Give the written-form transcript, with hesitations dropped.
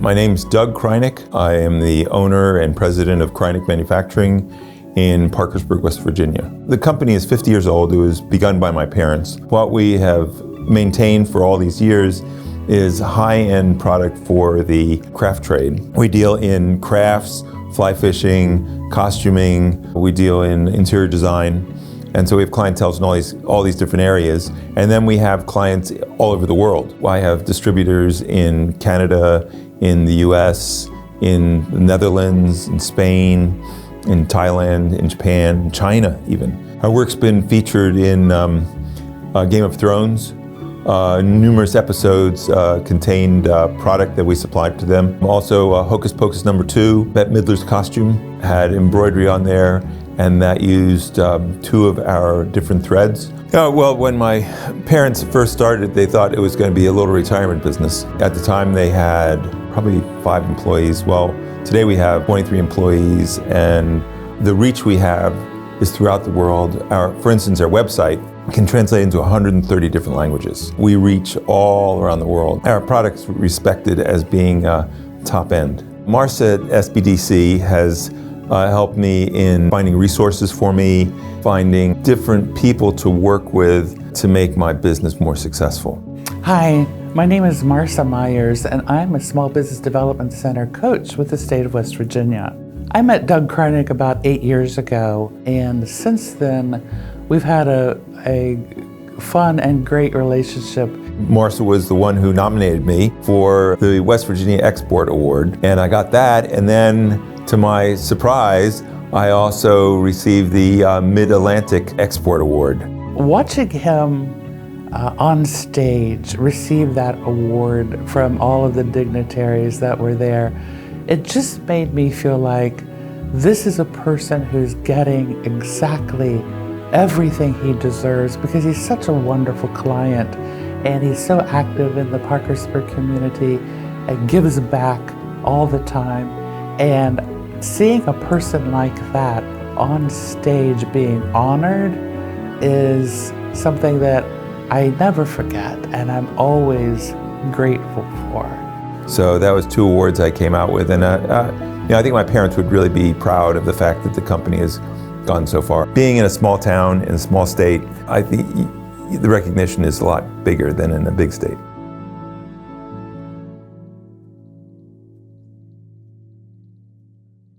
My name's Doug Kreinik. I am the owner and president of Kreinik Manufacturing in Parkersburg, West Virginia. The company is 50 years old. It was begun by my parents. What we have maintained for all these years is high-end product for the craft trade. We deal in crafts, fly fishing, costuming. We deal in interior design. And so we have clientele in all these different areas. And then we have clients all over the world. I have distributors in Canada, in the US, in the Netherlands, in Spain, in Thailand, in Japan, in China even. Our work's been featured in Game of Thrones. Numerous episodes contained product that we supplied to them. Also, Hocus Pocus #2, Bette Midler's costume had embroidery on there, and that used two of our different threads. Well, when my parents first started, they thought it was going to be a little retirement business. At the time, they had probably 5 employees. Well, today we have 23 employees, and the reach we have is throughout the world. For instance, our website can translate into 130 different languages. We reach all around the world. Our product's respected as being top end. Marcia at SBDC has helped me in finding resources for me, finding different people to work with to make my business more successful. Hi, my name is Marcia Myers, and I'm a Small Business Development Center coach with the state of West Virginia. I met Doug Kreinik about 8 years ago, and since then, we've had a fun and great relationship. Marcia was the one who nominated me for the West Virginia Export Award, and I got that, and then to my surprise, I also received the Mid-Atlantic Export Award. Watching him on stage receive that award from all of the dignitaries that were there, it just made me feel like this is a person who's getting exactly everything he deserves because he's such a wonderful client and he's so active in the Parkersburg community and gives back all the time. And seeing a person like that on stage being honored is something that I never forget and I'm always grateful for. So that was 2 awards I came out with, and I think my parents would really be proud of the fact that the company has gone so far. Being in a small town, in a small state, I think the recognition is a lot bigger than in a big state.